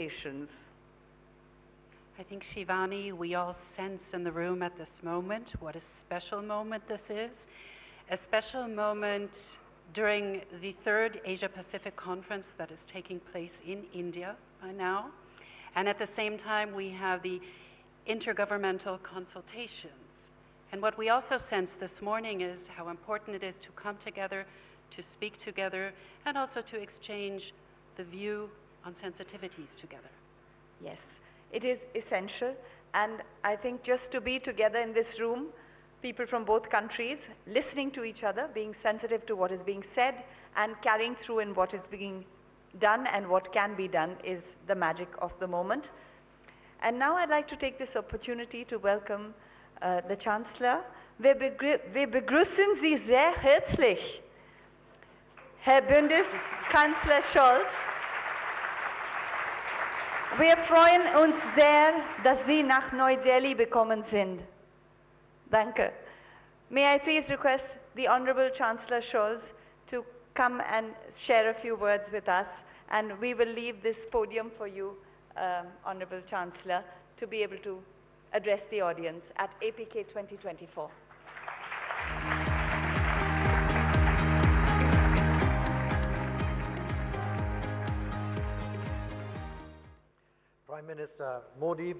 nations. I think, Shivani, we all sense in the room at this moment what a special moment this is. A special moment during the third Asia-Pacific conference that is taking place in India now. And at the same time, we have the intergovernmental consultations. And what we also sense this morning is how important it is to come together, to speak together, and also to exchange the view on sensitivities together. Yes, it is essential. And I think just to be together in this room, people from both countries, listening to each other, being sensitive to what is being said, and carrying through in what is being done and what can be done is the magic of the moment. And now I'd like to take this opportunity to welcome the Chancellor. Wir begrüßen Sie sehr herzlich, Herr Bundeskanzler Scholz. Wir freuen uns sehr, dass Sie nach Neu-Delhi gekommen sind. Danke. May I please request the Honorable Chancellor Scholz to come and share a few words with us, and we will leave this podium for you, Honorable Chancellor, to be able to address the audience at APK 2024. Prime Minister Modi,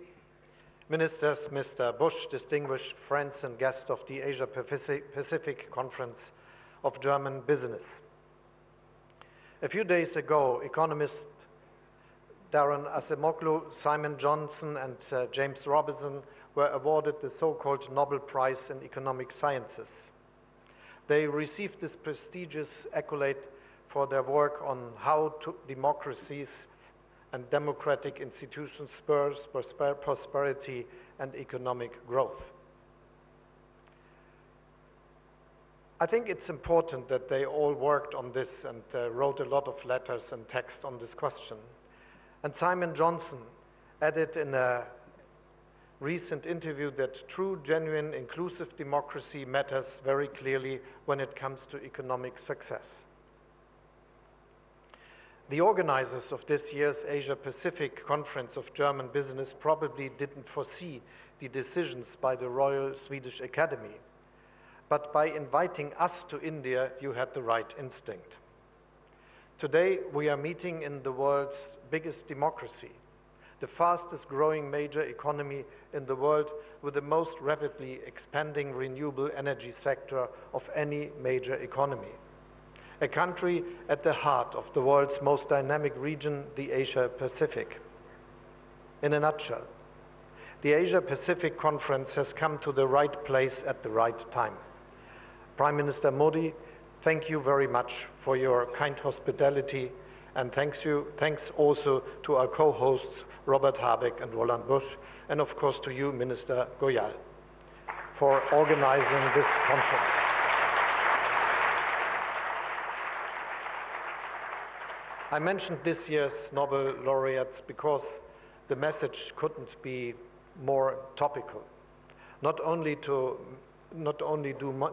Ministers, Mr. Bush, distinguished friends and guests of the Asia-Pacific Conference of German Business. A few days ago, economists Darren Acemoglu, Simon Johnson, and James Robinson were awarded the so-called Nobel Prize in Economic Sciences. They received this prestigious accolade for their work on how democracies and democratic institutions spurs prosperity and economic growth. I think it's important that they all worked on this and wrote a lot of letters and text on this question. And Simon Johnson added in a recent interview that true, genuine, inclusive democracy matters very clearly when it comes to economic success. The organizers of this year's Asia-Pacific Conference of German Business probably didn't foresee the decisions by the Royal Swedish Academy. But by inviting us to India, you had the right instinct. Today, we are meeting in the world's biggest democracy, the fastest growing major economy in the world with the most rapidly expanding renewable energy sector of any major economy. A country at the heart of the world's most dynamic region, the Asia-Pacific. In a nutshell, the Asia-Pacific Conference has come to the right place at the right time. Prime Minister Modi, thank you very much for your kind hospitality, and thanks also to our co-hosts Robert Habeck and Roland Busch, and of course to you, Minister Goyal, for organizing this conference. I mentioned this year's Nobel laureates because the message couldn't be more topical. Not only do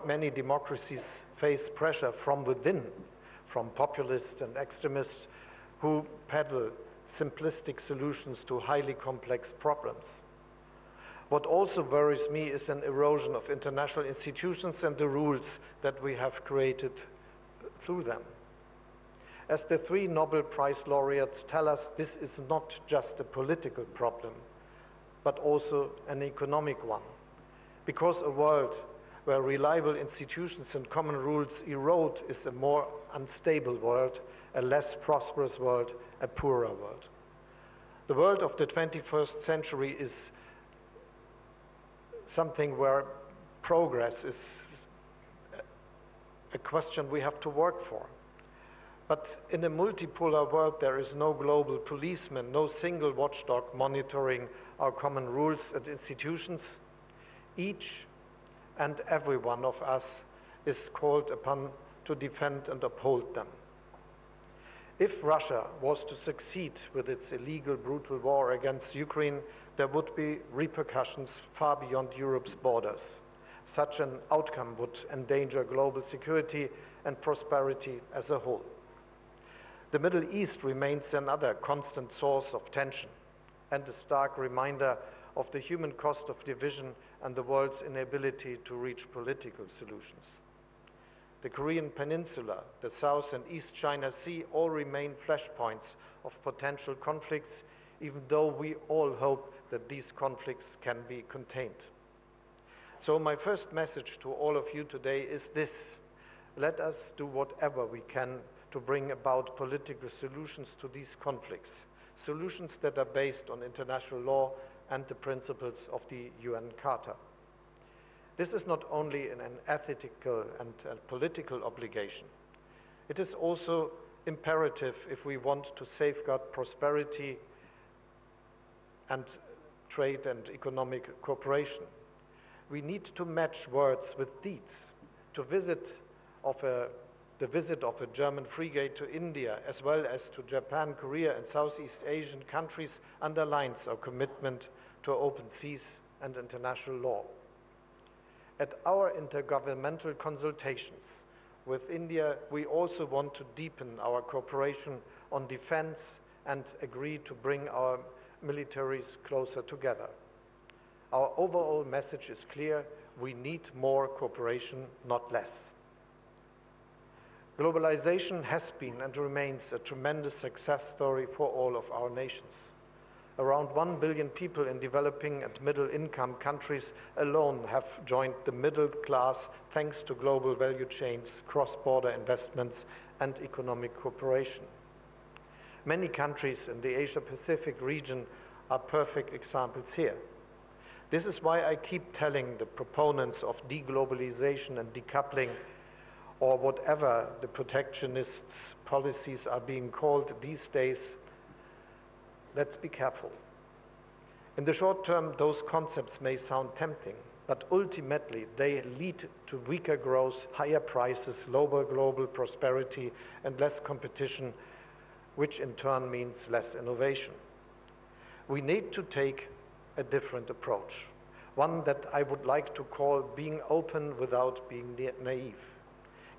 many democracies face pressure from within, from populists and extremists who peddle simplistic solutions to highly complex problems. What also worries me is an erosion of international institutions and the rules that we have created through them. As the three Nobel Prize laureates tell us, this is not just a political problem, but also an economic one. Because a world where reliable institutions and common rules erode is a more unstable world, a less prosperous world, a poorer world. The world of the 21st century is something where progress is a question we have to work for. But in a multipolar world, there is no global policeman, no single watchdog monitoring our common rules and institutions. Each and every one of us is called upon to defend and uphold them. If Russia was to succeed with its illegal, brutal war against Ukraine, there would be repercussions far beyond Europe's borders. Such an outcome would endanger global security and prosperity as a whole. The Middle East remains another constant source of tension and a stark reminder of the human cost of division and the world's inability to reach political solutions. The Korean Peninsula, the South and East China Sea all remain flashpoints of potential conflicts, even though we all hope that these conflicts can be contained. So my first message to all of you today is this: let us do whatever we can to bring about political solutions to these conflicts, solutions that are based on international law and the principles of the UN Charter. This is not only an ethical and political obligation. It is also imperative if we want to safeguard prosperity and trade and economic cooperation. We need to match words with deeds. The visit of a German frigate to India, as well as to Japan, Korea, and Southeast Asian countries, underlines our commitment to open seas and international law. At our intergovernmental consultations with India, we also want to deepen our cooperation on defense and agree to bring our militaries closer together. Our overall message is clear: we need more cooperation, not less. Globalization has been and remains a tremendous success story for all of our nations. Around 1 billion people in developing and middle-income countries alone have joined the middle class thanks to global value chains, cross-border investments, and economic cooperation. Many countries in the Asia-Pacific region are perfect examples here. This is why I keep telling the proponents of deglobalization and decoupling, or whatever the protectionists' policies are being called these days, let's be careful. In the short term, those concepts may sound tempting, but ultimately they lead to weaker growth, higher prices, lower global prosperity, and less competition, which in turn means less innovation. We need to take a different approach, one that I would like to call being open without being naive.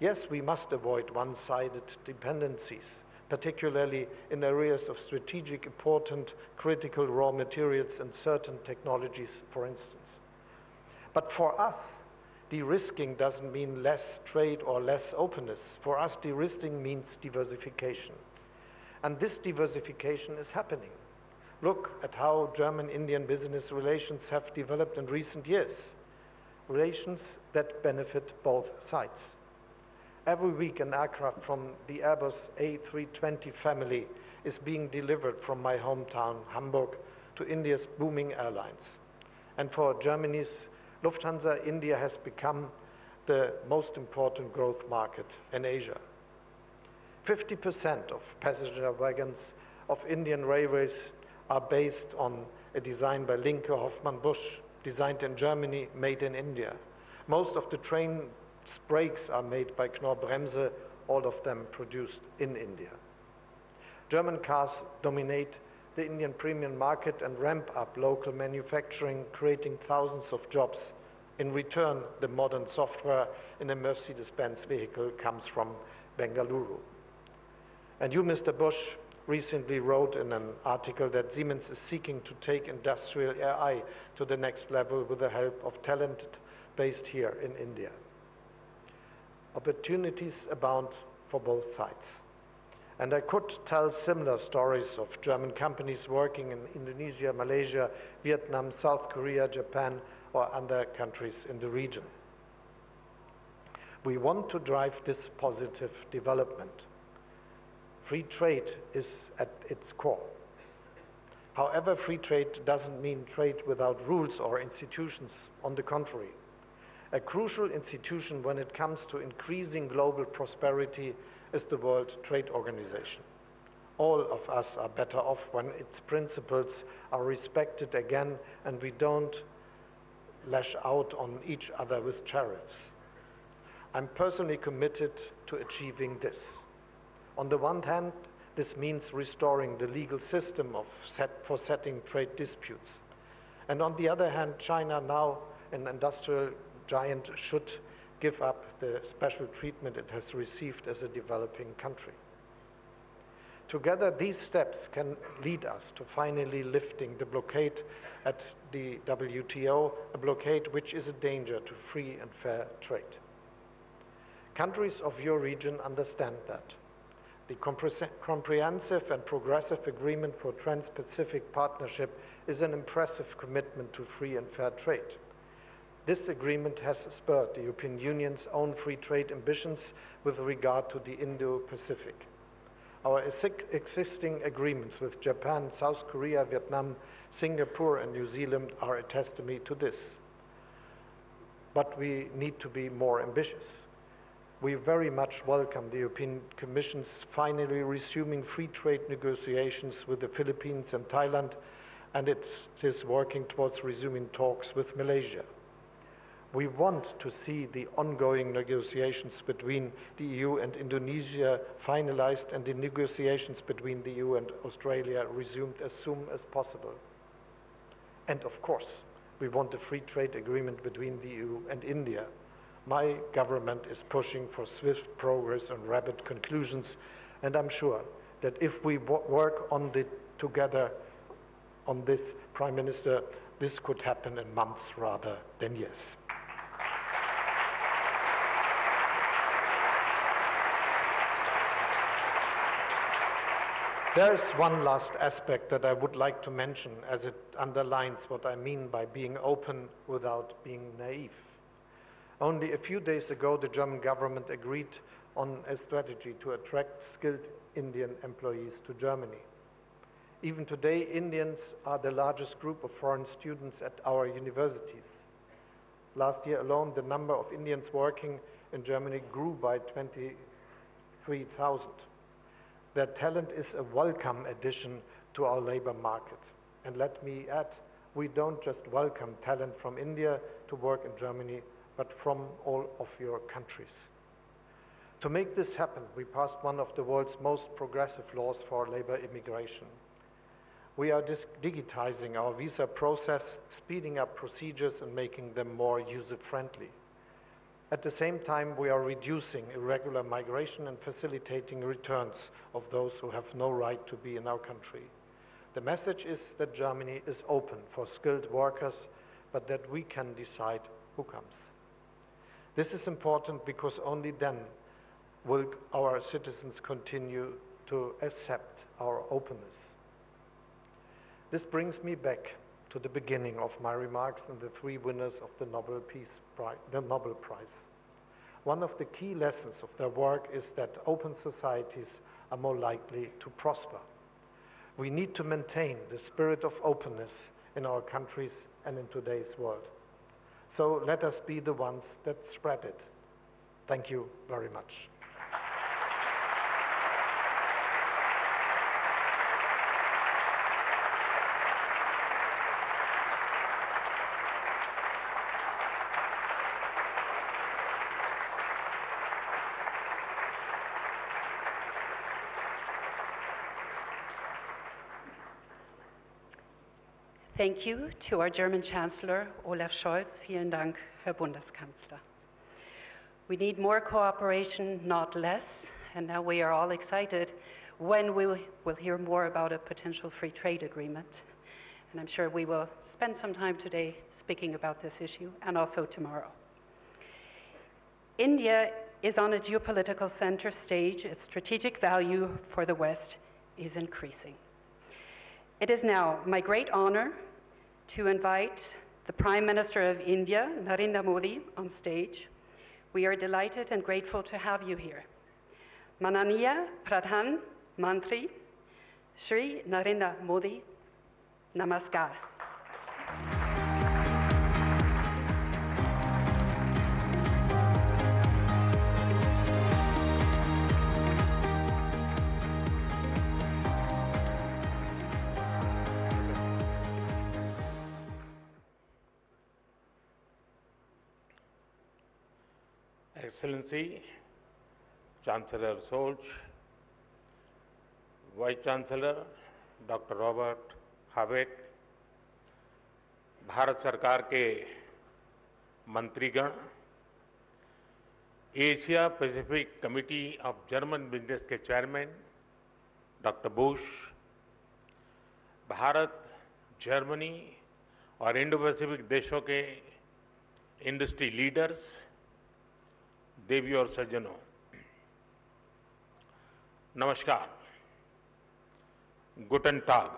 Yes, we must avoid one-sided dependencies, particularly in areas of strategic important critical raw materials and certain technologies, for instance. But for us, de-risking doesn't mean less trade or less openness. For us, de-risking means diversification. And this diversification is happening. Look at how German-Indian business relations have developed in recent years. Relations that benefit both sides. Every week an aircraft from the Airbus A320 family is being delivered from my hometown, Hamburg, to India's booming airlines. And for Germany's Lufthansa, India has become the most important growth market in Asia. 50% of passenger wagons of Indian railways are based on a design by Linke Hofmann Busch, designed in Germany, made in India. Most of the train brakes are made by Knorr-Bremse, all of them produced in India. German cars dominate the Indian premium market and ramp up local manufacturing, creating thousands of jobs. In return, the modern software in a Mercedes-Benz vehicle comes from Bengaluru. And you, Mr. Busch, recently wrote in an article that Siemens is seeking to take industrial AI to the next level with the help of talent based here in India. Opportunities abound for both sides. And I could tell similar stories of German companies working in Indonesia, Malaysia, Vietnam, South Korea, Japan, or other countries in the region. We want to drive this positive development. Free trade is at its core. However, free trade doesn't mean trade without rules or institutions. On the contrary, a crucial institution when it comes to increasing global prosperity is the World Trade Organization. All of us are better off when its principles are respected again and we don't lash out on each other with tariffs. I'm personally committed to achieving this. On the one hand, this means restoring the legal system for setting trade disputes. And on the other hand, China, now an industrial giant, should give up the special treatment it has received as a developing country. Together, these steps can lead us to finally lifting the blockade at the WTO, a blockade which is a danger to free and fair trade. Countries of your region understand that. The comprehensive and progressive agreement for Trans-Pacific Partnership is an impressive commitment to free and fair trade. This agreement has spurred the European Union's own free trade ambitions with regard to the Indo-Pacific. Our existing agreements with Japan, South Korea, Vietnam, Singapore and New Zealand are a testimony to this. But we need to be more ambitious. We very much welcome the European Commission's finally resuming free trade negotiations with the Philippines and Thailand, and it is working towards resuming talks with Malaysia. We want to see the ongoing negotiations between the EU and Indonesia finalized and the negotiations between the EU and Australia resumed as soon as possible. And of course, we want a free trade agreement between the EU and India. My government is pushing for swift progress and rapid conclusions, and I'm sure that if we work on together on this, Prime Minister, this could happen in months rather than years. There is one last aspect that I would like to mention, as it underlines what I mean by being open without being naive. Only a few days ago, the German government agreed on a strategy to attract skilled Indian employees to Germany. Even today, Indians are the largest group of foreign students at our universities. Last year alone, the number of Indians working in Germany grew by 23,000. Their talent is a welcome addition to our labor market. And let me add, we don't just welcome talent from India to work in Germany, but from all of your countries. To make this happen, we passed one of the world's most progressive laws for labor immigration. We are digitizing our visa process, speeding up procedures and making them more user-friendly. At the same time, we are reducing irregular migration and facilitating returns of those who have no right to be in our country. The message is that Germany is open for skilled workers, but that we can decide who comes. This is important because only then will our citizens continue to accept our openness. This brings me back to the beginning of my remarks and the three winners of the Nobel Prize. One of the key lessons of their work is that open societies are more likely to prosper. We need to maintain the spirit of openness in our countries and in today's world. So let us be the ones that spread it. Thank you very much. Thank you to our German Chancellor, Olaf Scholz. Vielen Dank, Herr Bundeskanzler. We need more cooperation, not less, and now we are all excited when we will hear more about a potential free trade agreement. And I'm sure we will spend some time today speaking about this issue, and also tomorrow. India is on a geopolitical center stage. Its strategic value for the West is increasing. It is now my great honor to invite the Prime Minister of India, Narendra Modi, on stage. We are delighted and grateful to have you here. Mananiya Pradhan Mantri, Shri Narendra Modi, Namaskar. Excellency, Chancellor Scholz, Vice Chancellor Dr. Robert Habeck, Bharat सरकार के मंत्रीगण, Asia Pacific committee of German business के chairman, doctor Bush, Bharat, Germany और Indo Pacific देशों के industry leaders, देवियों और सज्जनों, नमस्कार, गुटन टाग।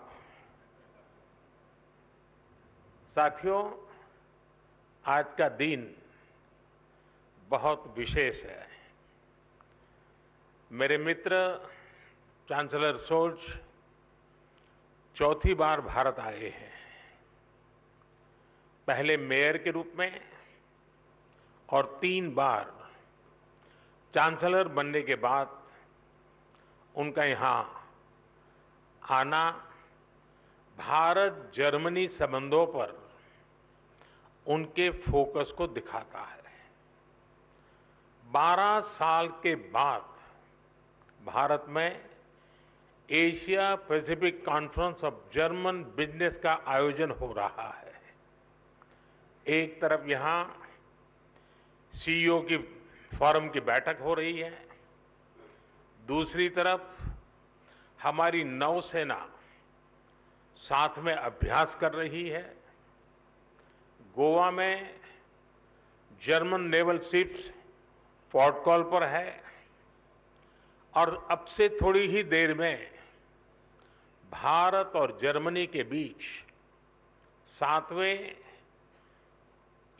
साथियों, आज का दिन बहुत विशेष है। मेरे मित्र चांसलर शोल्ज चौथी बार भारत आए हैं। पहले मेयर के रूप में और 3 बार चांसलर बनने के बाद उनका यहां आना भारत जर्मनी संबंधों पर उनके फोकस को दिखाता है। 12 साल के बाद भारत में Asia Pacific conference of German business का आयोजन हो रहा है। एक तरफ यहां सीईओ की फोरम की बैठक हो रही है, दूसरी तरफ हमारी नौसेना साथ में अभ्यास कर रही है। गोवा में German naval ships port call पर है और अब से थोड़ी ही देर में भारत और जर्मनी के बीच 7वें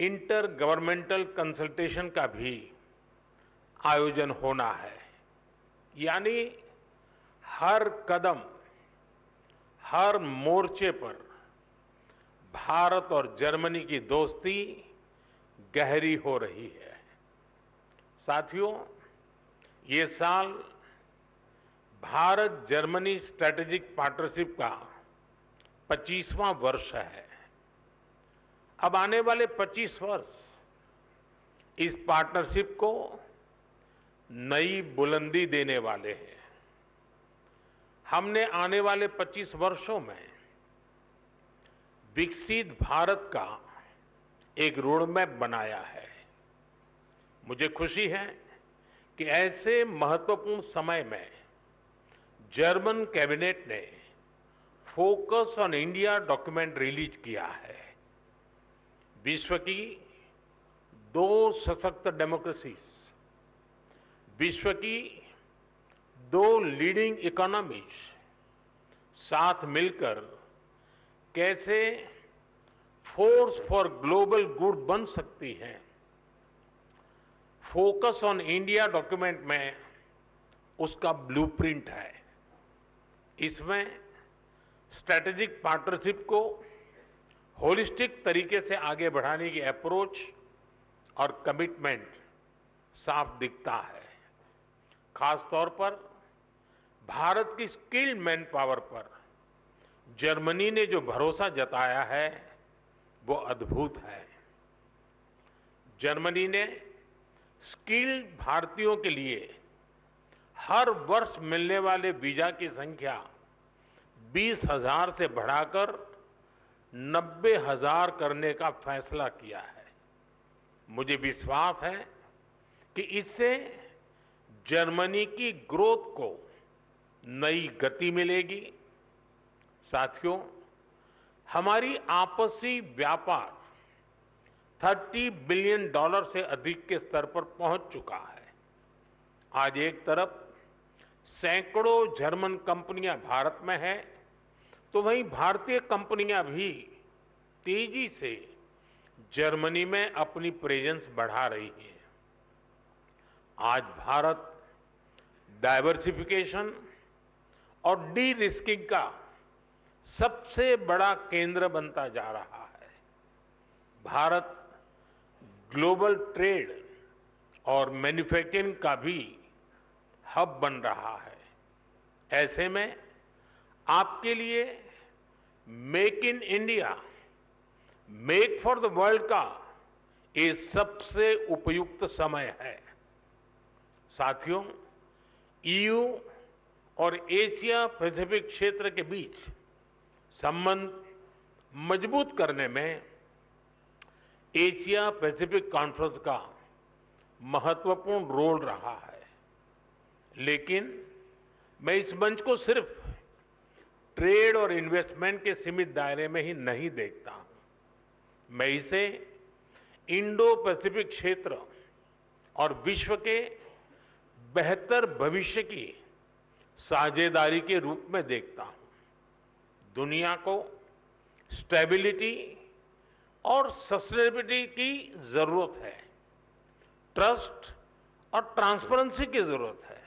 इंटर गवर्नमेंटल कंसल्टेशन का भी आयोजन होना है। यानी हर कदम, हर मोर्चे पर भारत और जर्मनी की दोस्ती गहरी हो रही है। साथियों, ये साल भारत जर्मनी स्ट्रैटेजिक पार्टनरशिप का 25वां वर्ष है। अब आने वाले 25 वर्ष इस पार्टनरशिप को नई बुलंदी देने वाले हैं। हमने आने वाले 25 वर्षों में विकसित भारत का एक रोड मैप बनाया है। मुझे खुशी है कि ऐसे महत्वपूर्ण समय में जर्मन कैबिनेट ने focus on India document release किया है। विश्व की 2 सशक्त डेमोक्रेसीज, विश्व की 2 लीडिंग इकोनॉमीज साथ मिलकर कैसे फोर्स फॉर ग्लोबल गुड बन सकती हैं। फोकस ऑन इंडिया डॉक्यूमेंट में उसका ब्लूप्रिंट है। इसमें स्ट्रैटेजिक पार्टनरशिप को होलिस्टिक तरीके से आगे बढ़ाने की अप्रोच और कमिटमेंट साफ दिखता है। खासतौर पर भारत की स्किल्ड मैन पावर पर जर्मनी ने जो भरोसा जताया है वो अद्भुत है। जर्मनी ने स्किल्ड भारतीयों के लिए हर वर्ष मिलने वाले वीजा की संख्या 20,000 से बढ़ाकर 90,000 करने का फैसला किया है। मुझे विश्वास है कि इससे जर्मनी की ग्रोथ को नई गति मिलेगी। साथियों, हमारी आपसी व्यापार $30 बिलियन से अधिक के स्तर पर पहुंच चुका है। आज एक तरफ सैकड़ों जर्मन कंपनियां भारत में हैं, तो वहीं भारतीय कंपनियां भी तेजी से जर्मनी में अपनी प्रेजेंस बढ़ा रही हैं। आज भारत डाइवर्सिफिकेशन और डी रिस्किंग का सबसे बड़ा केंद्र बनता जा रहा है। भारत ग्लोबल ट्रेड और मैन्युफैक्चरिंग का भी हब बन रहा है। ऐसे में आपके लिए make in India, make for the world का ये सबसे उपयुक्त समय है। साथियों, ईयू और एशिया पैसिफिक क्षेत्र के बीच संबंध मजबूत करने में एशिया पैसिफिक कॉन्फ्रेंस का महत्वपूर्ण रोल रहा है। लेकिन मैं इस मंच को सिर्फ ट्रेड और इन्वेस्टमेंट के सीमित दायरे में ही नहीं देखता हूं। मैं इसे इंडो पैसिफिक क्षेत्र और विश्व के बेहतर भविष्य की साझेदारी के रूप में देखता हूं। दुनिया को स्टेबिलिटी और सस्टेनेबिलिटी की जरूरत है, ट्रस्ट और ट्रांसपेरेंसी की जरूरत है।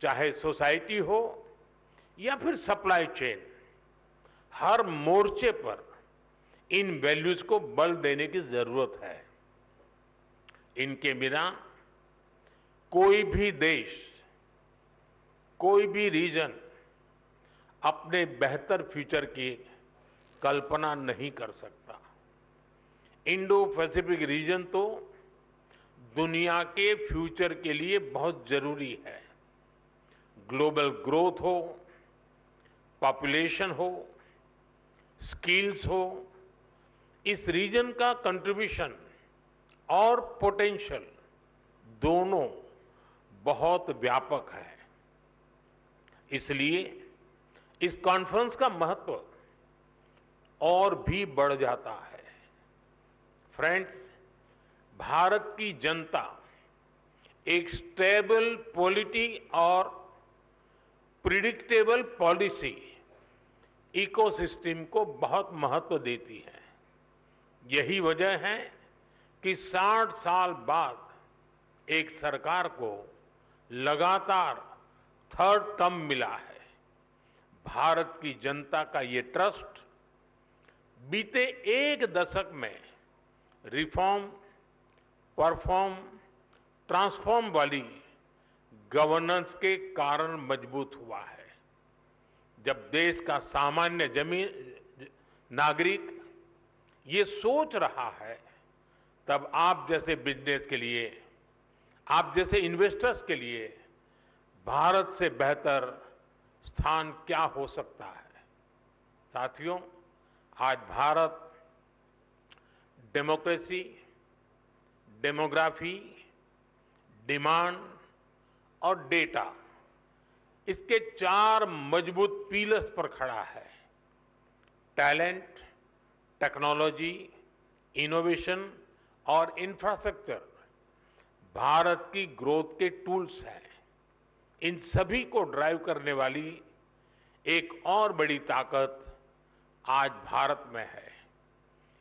चाहे सोसाइटी हो या फिर सप्लाई चेन, हर मोर्चे पर इन वैल्यूज को बल देने की जरूरत है। इनके बिना कोई भी देश, कोई भी रीजन अपने बेहतर फ्यूचर की कल्पना नहीं कर सकता। इंडो पैसिफिक रीजन तो दुनिया के फ्यूचर के लिए बहुत जरूरी है। ग्लोबल ग्रोथ हो, पॉपुलेशन हो, स्किल्स हो, इस रीजन का कंट्रीब्यूशन और पोटेंशियल दोनों बहुत व्यापक है। इसलिए इस कॉन्फ्रेंस का महत्व और भी बढ़ जाता है। फ्रेंड्स, भारत की जनता एक स्टेबल पॉलिटी और प्रिडिक्टेबल पॉलिसी इकोसिस्टम को बहुत महत्व देती है। यही वजह है कि 60 साल बाद एक सरकार को लगातार थर्ड टर्म मिला है। भारत की जनता का ये ट्रस्ट बीते एक दशक में रिफॉर्म, परफॉर्म, ट्रांसफॉर्म वाली गवर्नेंस के कारण मजबूत हुआ है। जब देश का सामान्य नागरिक ये सोच रहा है, तब आप जैसे बिजनेस के लिए, आप जैसे इन्वेस्टर्स के लिए भारत से बेहतर स्थान क्या हो सकता है। साथियों, आज भारत डेमोक्रेसी, डेमोग्राफी, डिमांड और डेटा, इसके 4 मजबूत पिलर्स पर खड़ा है। टैलेंट, टेक्नोलॉजी, इनोवेशन और इंफ्रास्ट्रक्चर भारत की ग्रोथ के टूल्स हैं। इन सभी को ड्राइव करने वाली एक और बड़ी ताकत आज भारत में है।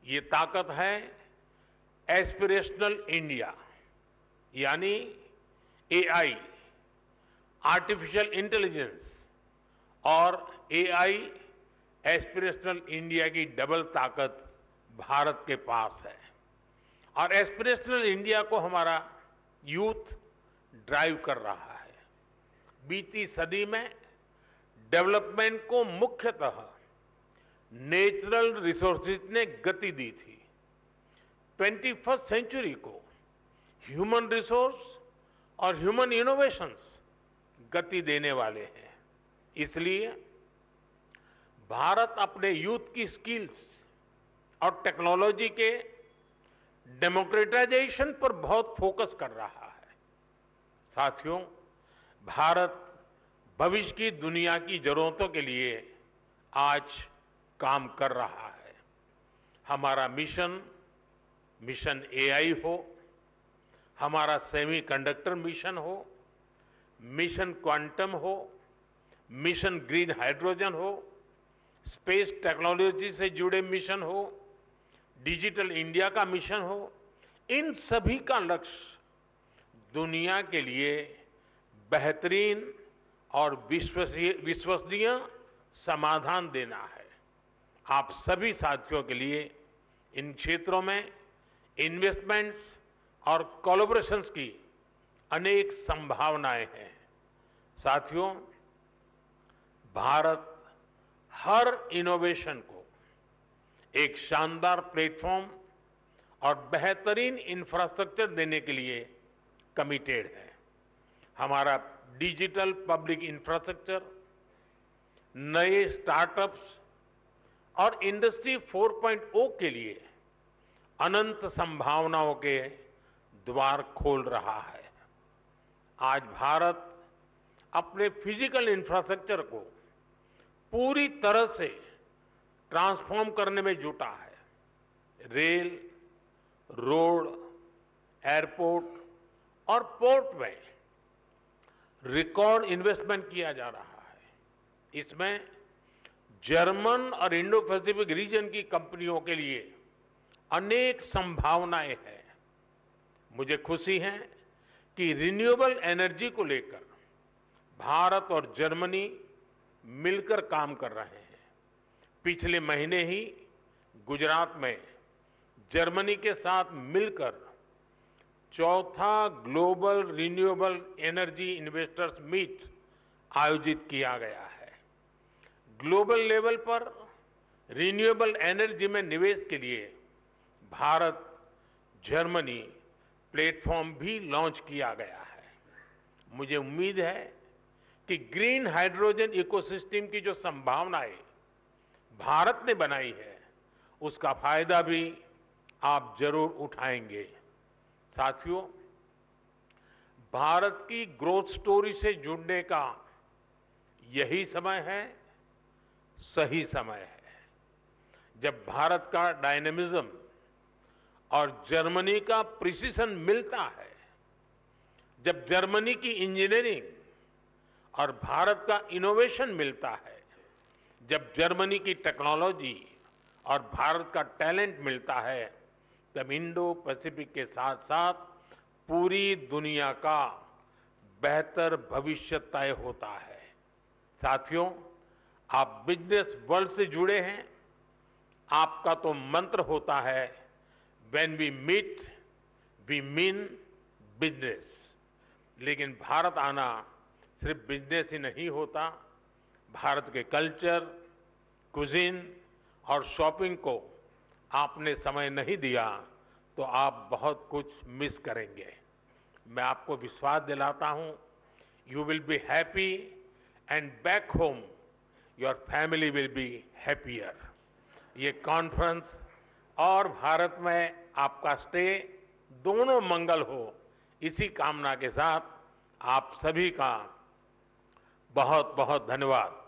ये ताकत है एस्पिरेशनल इंडिया, यानी एआई, आर्टिफिशियल इंटेलिजेंस और एआई एस्पिरेशनल इंडिया की डबल ताकत भारत के पास है। और एस्पिरेशनल इंडिया को हमारा यूथ ड्राइव कर रहा है। बीती सदी में डेवलपमेंट को मुख्यतः नेचुरल रिसोर्सेज ने गति दी थी। 21st सेंचुरी को ह्यूमन रिसोर्स और ह्यूमन इनोवेशंस गति देने वाले हैं। इसलिए भारत अपने यूथ की स्किल्स और टेक्नोलॉजी के डेमोक्रेटाइजेशन पर बहुत फोकस कर रहा है। साथियों, भारत भविष्य की दुनिया की जरूरतों के लिए आज काम कर रहा है। हमारा मिशन एआई हो, हमारा सेमीकंडक्टर मिशन हो, मिशन क्वांटम हो, मिशन ग्रीन हाइड्रोजन हो, स्पेस टेक्नोलॉजी से जुड़े मिशन हो, डिजिटल इंडिया का मिशन हो, इन सभी का लक्ष्य दुनिया के लिए बेहतरीन और विश्वसनीय समाधान देना है। आप सभी साथियों के लिए इन क्षेत्रों में इन्वेस्टमेंट्स और कोलैबोरेशंस की अनेक संभावनाएं हैं। साथियों, भारत हर इनोवेशन को एक शानदार प्लेटफॉर्म और बेहतरीन इंफ्रास्ट्रक्चर देने के लिए कमिटेड है। हमारा डिजिटल पब्लिक इंफ्रास्ट्रक्चर, नए स्टार्टअप्स और इंडस्ट्री 4.0 के लिए अनंत संभावनाओं के द्वार खोल रहा है। आज भारत अपने फिजिकल इंफ्रास्ट्रक्चर को पूरी तरह से ट्रांसफॉर्म करने में जुटा है। रेल, रोड, एयरपोर्ट और पोर्ट में रिकॉर्ड इन्वेस्टमेंट किया जा रहा है। इसमें जर्मन और इंडो पैसिफिक रीजन की कंपनियों के लिए अनेक संभावनाएं हैं। मुझे खुशी है कि रिन्यूएबल एनर्जी को लेकर भारत और जर्मनी मिलकर काम कर रहे हैं। पिछले महीने ही गुजरात में जर्मनी के साथ मिलकर चौथा global renewable energy investors meet आयोजित किया गया है। ग्लोबल लेवल पर रिन्यूएबल एनर्जी में निवेश के लिए भारत जर्मनी प्लेटफॉर्म भी लॉन्च किया गया है। मुझे उम्मीद है कि ग्रीन हाइड्रोजन इकोसिस्टम की जो संभावनाएं भारत ने बनाई है, उसका फायदा भी आप जरूर उठाएंगे। साथियों, भारत की ग्रोथ स्टोरी से जुड़ने का यही समय है, सही समय है, जब भारत का डायनेमिज्म और जर्मनी का प्रिसिशन मिलता है, जब जर्मनी की इंजीनियरिंग और भारत का इनोवेशन मिलता है, जब जर्मनी की टेक्नोलॉजी और भारत का टैलेंट मिलता है, तब इंडो पैसिफिक के साथ साथ पूरी दुनिया का बेहतर भविष्य तय होता है। साथियों, आप बिजनेस वर्ल्ड से जुड़े हैं। आपका तो मंत्र होता है, when we meet we mean business. लेकिन भारत आना सिर्फ बिजनेस ही नहीं होता। भारत के कल्चर, कुजीन और शॉपिंग को आपने समय नहीं दिया तो आप बहुत कुछ मिस करेंगे। मैं आपको विश्वास दिलाता हूं, you will be happy and back home your family will be happier. ये कॉन्फ्रेंस और भारत में आपका स्टे दोनों मंगल हो, इसी कामना के साथ आप सभी का बहुत बहुत धन्यवाद।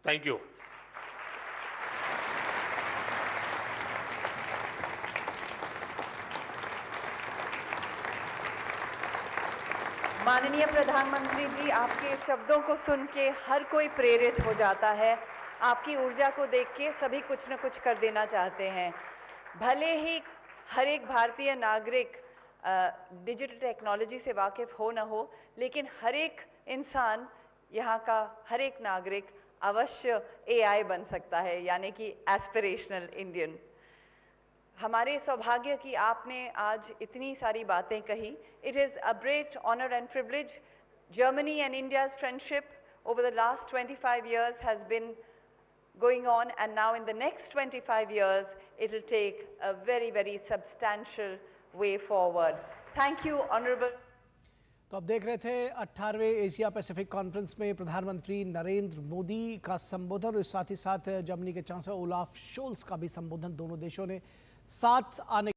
Thank you. माननीय प्रधानमंत्री जी, आपके शब्दों को सुन के हर कोई प्रेरित हो जाता है। आपकी ऊर्जा को देख के सभी कुछ न कुछ कर देना चाहते हैं। भले ही हर एक भारतीय नागरिक डिजिटल टेक्नोलॉजी से वाकिफ हो न हो, लेकिन हर एक इंसान, यहाँ का हर एक नागरिक अवश्य एआई बन सकता है, यानी कि एस्पिरेशनल इंडियन। हमारे सौभाग्य की आपने आज इतनी सारी बातें कही। It is a great honour and privilege. Germany and India's friendship over the last 25 years has been going on, and now in the next 25 years it will take a very, very substantial way forward. Thank you, Honorable. तो अब देख रहे थे 18वें Asia Pacific conference में प्रधानमंत्री नरेंद्र मोदी का संबोधन और साथ ही साथ जर्मनी के चांसलर ओलाफ शोल्स का भी संबोधन। दोनों देशों ने साथ आने